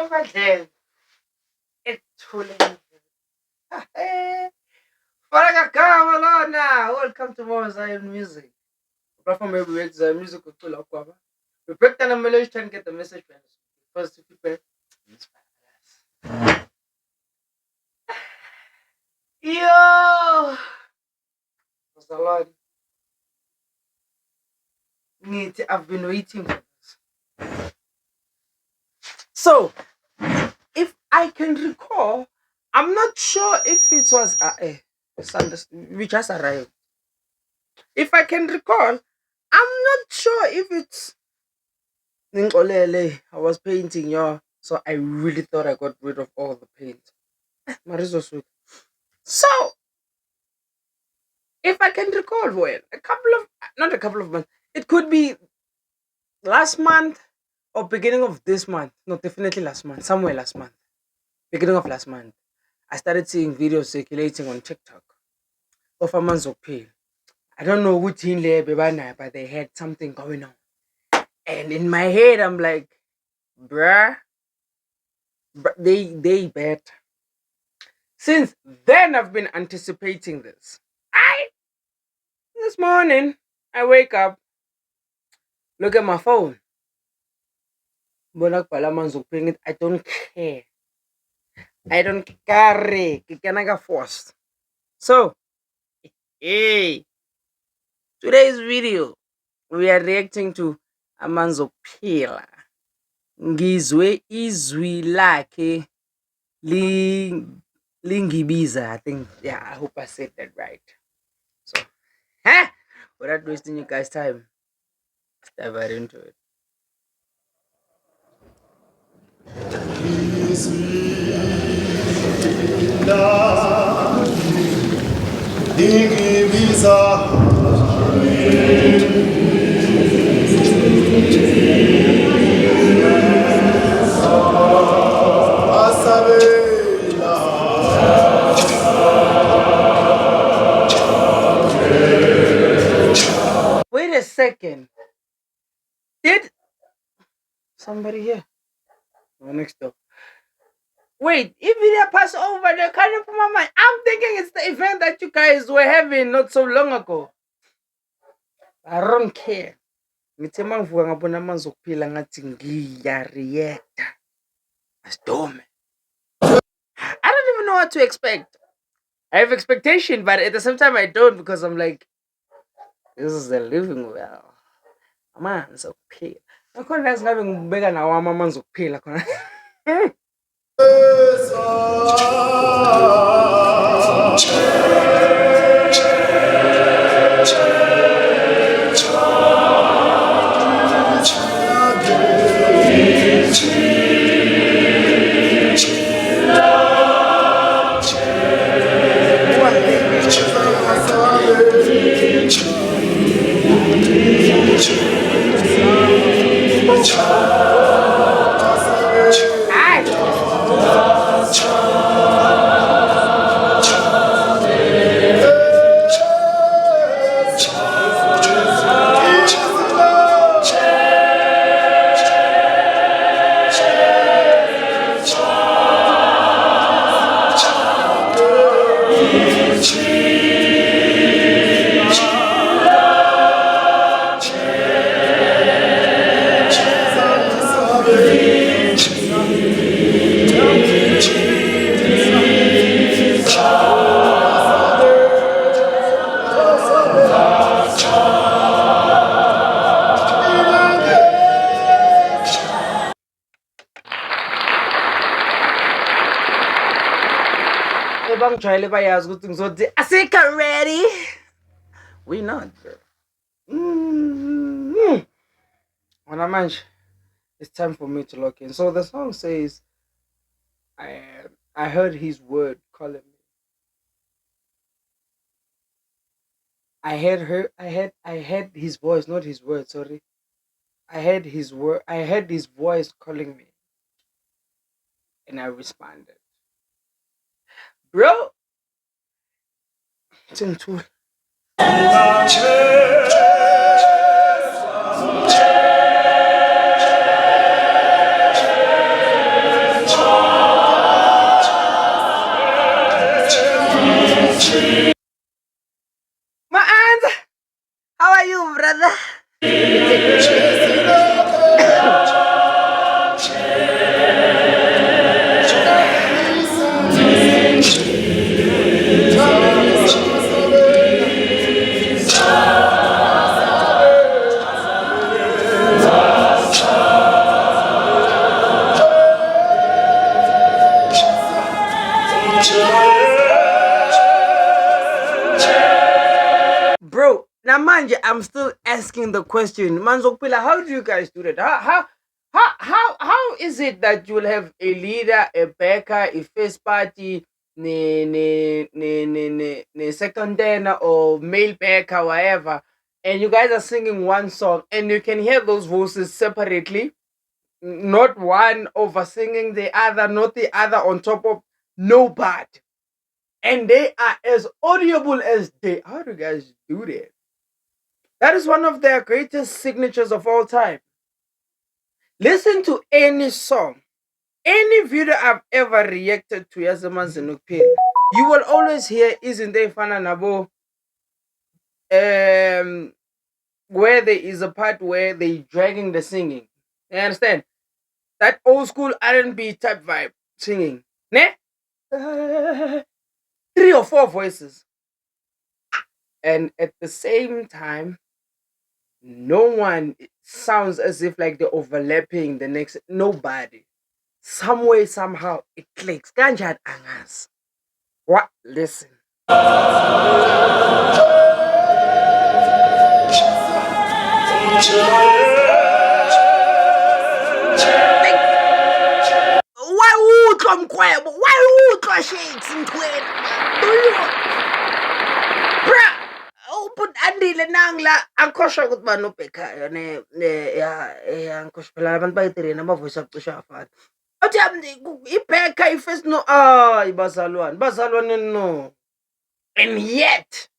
Abadlele. Ethule. Faragagama lona. Welcome to more Zion Music. Platform where we make Zion Music with full of cover. We break down the melody and get the message first to prepare. Yo! What's the Lord? I've been waiting for this. So, if I can recall, I'm not sure if it was we just arrived. If I can recall, I'm not sure if it's Ningolele. I was painting, yeah. So I really thought I got rid of all the paint. Marizo sweet. So if I can recall, well, not a couple of months. It could be last month or beginning of this month. No, definitely last month. Somewhere last month. Beginning of last month. I started seeing videos circulating on TikTok of a man's pale. I don't know which in there, but they had something going on. And in my head, I'm like, bruh, they bet. Since then, I've been anticipating this. This morning, I wake up, look at my phone. I don't care. I don't care. Kikanaga forced. So, hey, today's video, we are reacting to Amanzo Pila. Ngizwe izwi lakhe lingibiza. I think, yeah, I hope I said that right. So, without wasting you guys' time, let's dive right into it. Wait a second. Did somebody here? Next door. Wait, if they pass over, they're coming from my mind. I'm thinking it's the event that you guys were having not so long ago. I don't care. Ngithe mangivuka ngabona amanzi okuphila ngathi ngiyareacta. Asdome. I don't even know what to expect. I have expectation, but at the same time I don't, because I'm like, this is a living well. Amanzi okuphila. Nakhona la singabe ngibeka nawo amanzi okuphila khona. Asika ready? We not, bro. When I'm it's time for me to lock in. So the song says, I heard his word calling me. I heard his voice, not his word, sorry. I heard his voice calling me. And I responded. Bro, it's in two. Namanje, I'm still asking the question. Manzokpila, how do you guys do that? How is it that you'll have a leader, a backer, a first party, ne second tenor or male backer, whatever, and you guys are singing one song and you can hear those voices separately, not one over singing the other, not the other on top of nobody. And they are as audible as they. How do you guys do that? That is one of their greatest signatures of all time. Listen to any song, any video I've ever reacted to Yazama Zenukpil. You will always hear Isn't They Fana Nabo? Where there is a part where they dragging the singing. You understand? That old school R&B type vibe singing. Ne? 3 or 4 voices. And at the same time, no one sounds as if like they're overlapping the next. Nobody. Some way, somehow, it clicks. Kanjad angas. What? Listen. Why utlwa mkwebo? Why utlwa shakes mkwebo? Bruh, but andile nangla angikhohlwa ukuthi bani obhekhayo ya angikhohlwa phela abantu bayitireni amavoice acishe afana. Uthi ibhekha ifirst no bazalwane no. And yet,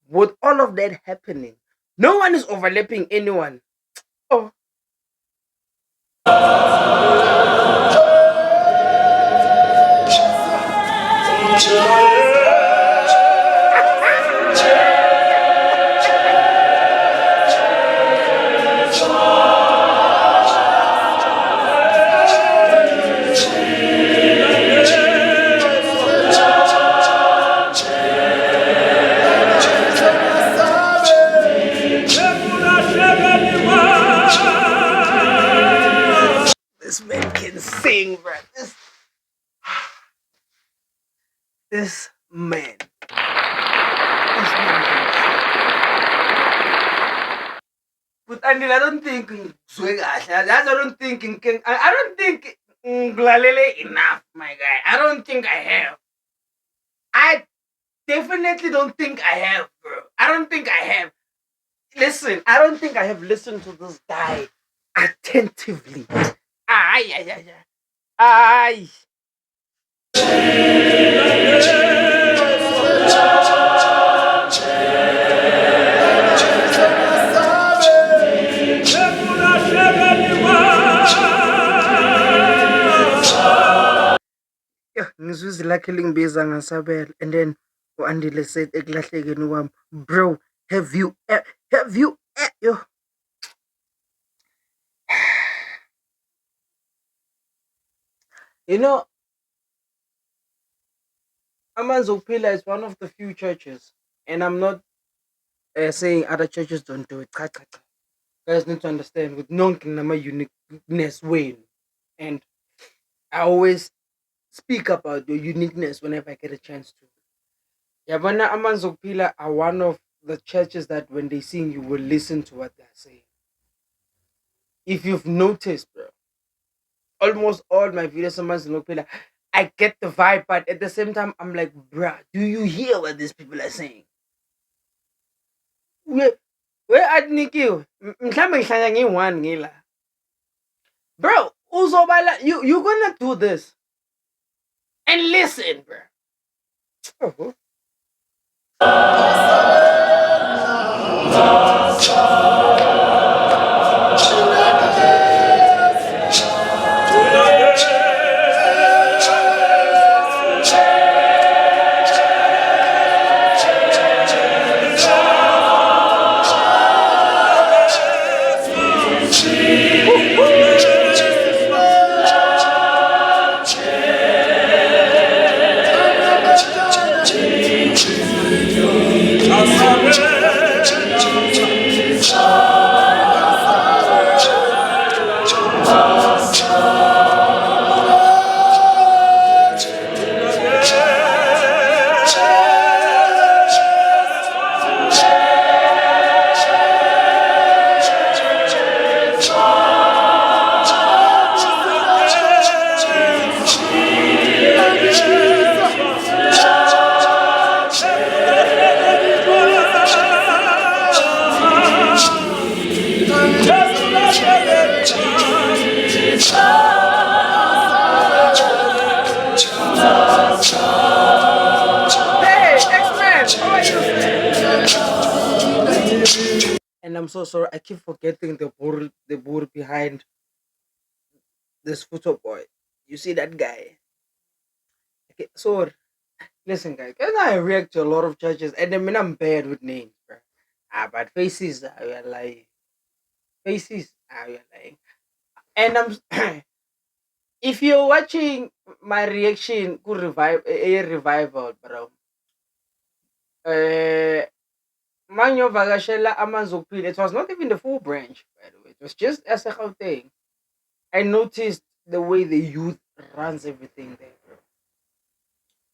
with all of that happening, no one is overlapping anyone. Oh. This man can sing, bro. This man. But Anil, I don't think I don't think enough, my guy. I don't think I have. I definitely don't think I have, bro. I don't think I have. Listen, I don't think I have listened to this guy attentively. Ay. Ngizwizila killing beza ngasabela, and then uAndile said ekulahlekeni wami, bro, have you yo. You know, Amanzokpila is one of the few churches, and I'm not saying other churches don't do it. You guys need to understand with non-nama uniqueness way, and I always speak about your uniqueness whenever I get a chance to. Yabana Amanzokpila are one of the churches that when they sing, you will listen to what they're saying. If you've noticed, bro, almost all my videos on Amanzokpila, I get the vibe, but at the same time, I'm like, bruh, do you hear what these people are saying? Where at Nikki? Bro, uzobala, you're gonna do this. And listen, bro. I'm so sorry. I keep forgetting the board behind this photo boy. You see that guy? Okay, so listen, guys, can I react to a lot of judges, and I mean I'm bad with names, bro. But faces, we are like faces, we are like, and I'm if you're watching my reaction, could revive a revival, bro. Manyo Vagashela Amanzopil. It was not even the full branch, by the way. It was just a second thing. I noticed the way the youth runs everything there, bro.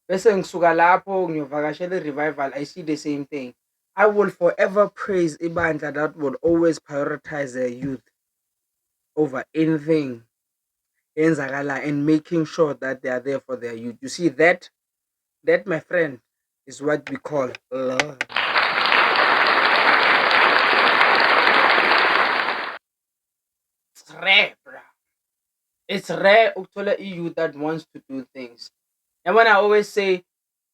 Bese ngisuka lapho ngiyovakashela revival, I see the same thing. I will forever praise Ibandla that will always prioritize their youth over anything enzakala and making sure that they are there for their youth. You see that my friend is what we call love. It's rare, bro. It's rare ukuthola youth that wants to do things. And when I always say,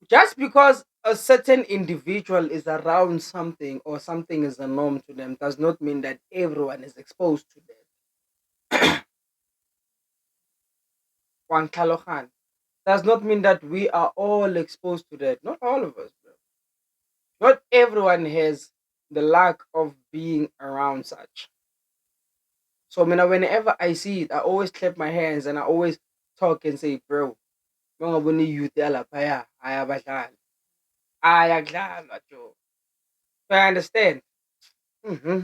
just because a certain individual is around something or something is a norm to them does not mean that everyone is exposed to that. Juan Kalohan. Does not mean that we are all exposed to that. Not all of us, bro. Not everyone has the luck of being around such. So whenever I see it, I always clap my hands and I always talk and say, bro, mga buni youth yalaphaya, ayabadlala. Ayadlala, Joe. So I understand. Mm-hmm.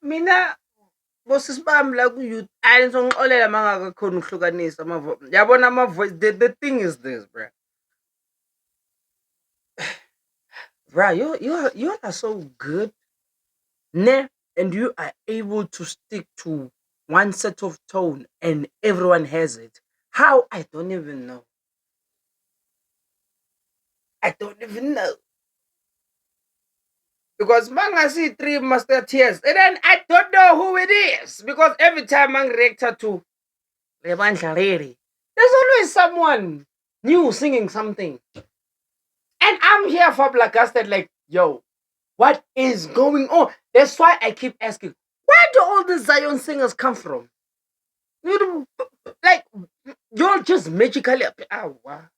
Mina bosisi bami la ku-youth hayi ngizongixolela uma ngakakhona ukuhlukanisa yabona ama-voice the thing is this, bruh. Bruh, you are so good, ne? And you are able to stick to one set of tone and everyone has it. How? I don't even know. I don't even know. Because man, see three master tears, and then I don't know who it is. Because every time man reactor to Rebandla Rere, there's always someone new singing something. And I'm here for Blackcasted, like, yo, what is going on? That's why I keep asking, where do all the Zion singers come from? Like, you're just magically up. Oh, wow.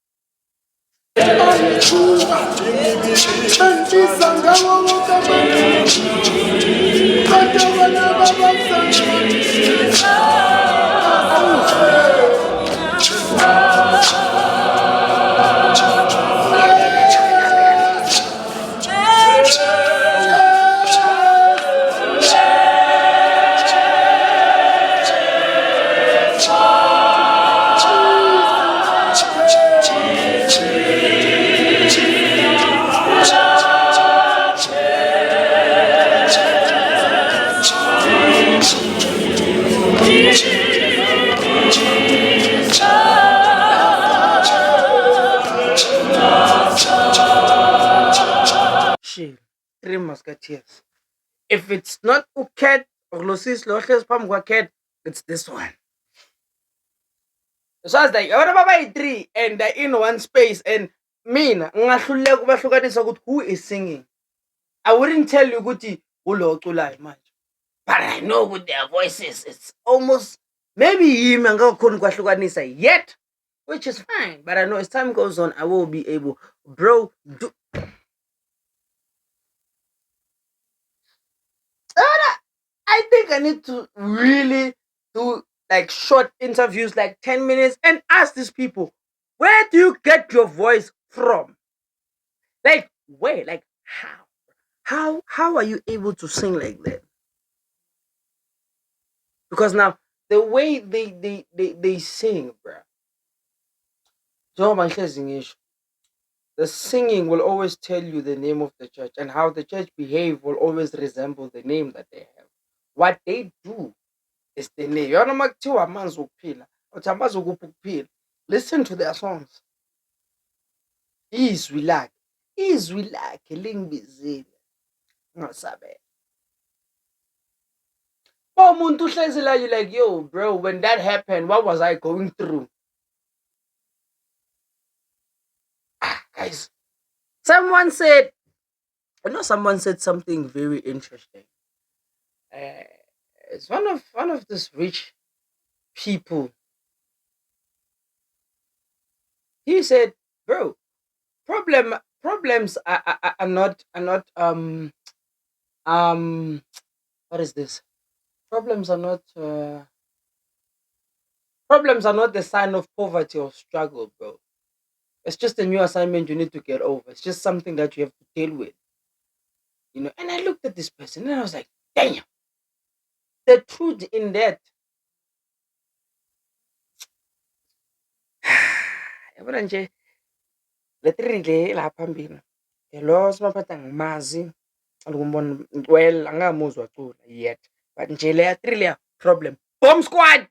Shit, Three Musketeers. If it's not Uket or Lucis Loches Pamwaket, it's this one. So I was like, what about three? And they're in one space. And mina, who is singing? I wouldn't tell you Guti Ulo Tulai much. But I know with their voices, it's almost maybe him and go couldn't yet, which is fine. But I know as time goes on, I will be able, bro. I think I need to really do like short interviews, like 10 minutes, and ask these people, where do you get your voice from? Like, Where? Like how? How are you able to sing like that? Because now the way they sing, bruh. Joe Manches English, the singing will always tell you the name of the church, and how the church behave will always resemble the name that they have. What they do is the name. Yona makuthiwa amanzi wokuphila, uthi amazi ukuphi ukuphila. Listen to their songs. Izwi lakhe, izwi lakhe lingibizile. Ngasabela. Umuntu uhlezi la, you like, yo, bro, when that happened, what was I going through? Guys, someone said, someone said something very interesting. Uh, it's one of these rich people. He said, bro, problems are not what is this? Problems are not problems are not the sign of poverty or struggle, bro. It's just a new assignment you need to get over. It's just something that you have to deal with. And I looked at this person and I was like, damn, the truth in that. Yabona nje le three le la phambili. Lo simaphatha ngimazi angumbona well angamuzwa cula yet. But nje le 3 leya problem. Bomb squad.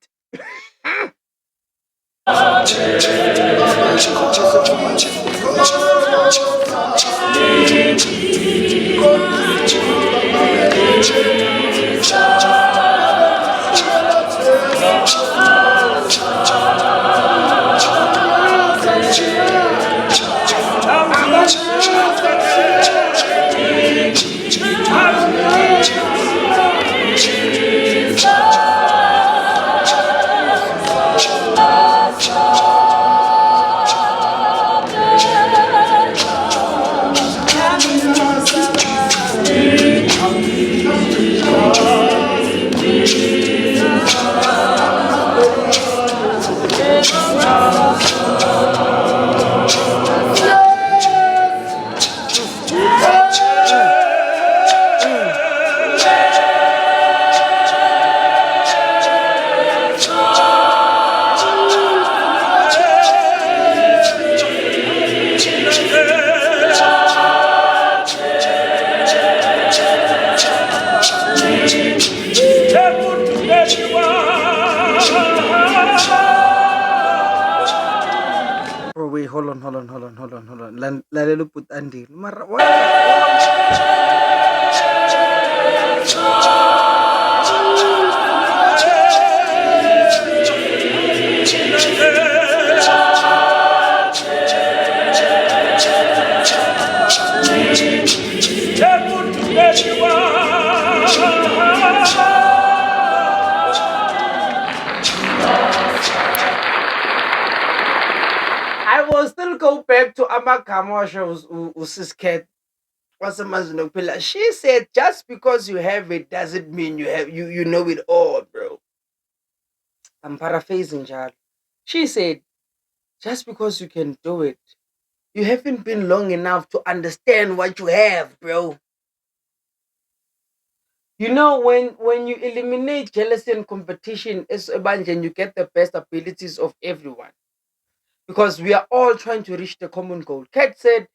Bro, wait, hold on. Lalela ubhutandile. Mara I will still go back to Amagama shows Usisket. She said just because you have it doesn't mean you know it all, bro. I'm paraphrasing, child. She said, just because you can do it, you haven't been long enough to understand what you have, bro. When you eliminate jealousy and competition, it's a bunch and you get the best abilities of everyone. Because we are all trying to reach the common goal. Kat said,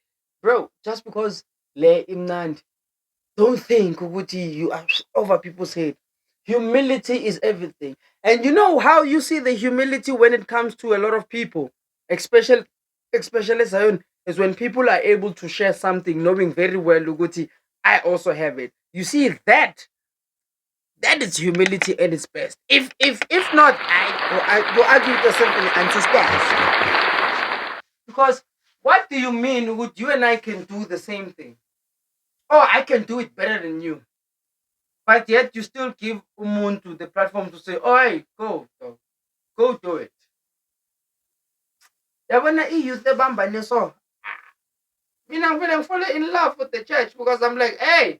bro, just because le imnand, don't think ukuthi you are over people's head. Humility is everything. And you know how you see the humility when it comes to a lot of people, especially Zion, is when people are able to share something knowing very well ukuthi I also have it. You see that is humility at its best. If not, I go argue with yourself in the anti-stance. Because what do you mean would you and I can do the same thing? Oh, I can do it better than you. But yet you still give Umuntu the platform to say, oh, hey, go do it. Yabona i-youth ebambane so. I'm feeling fully in love with the church because I'm like, hey,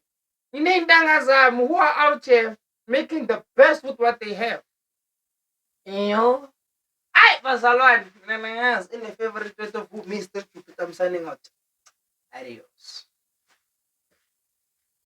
who are out here making the best with what they have. Ay, bazalwane, mina nangazi in the favorite of who Mr. Cupid, I'm signing out. Adios.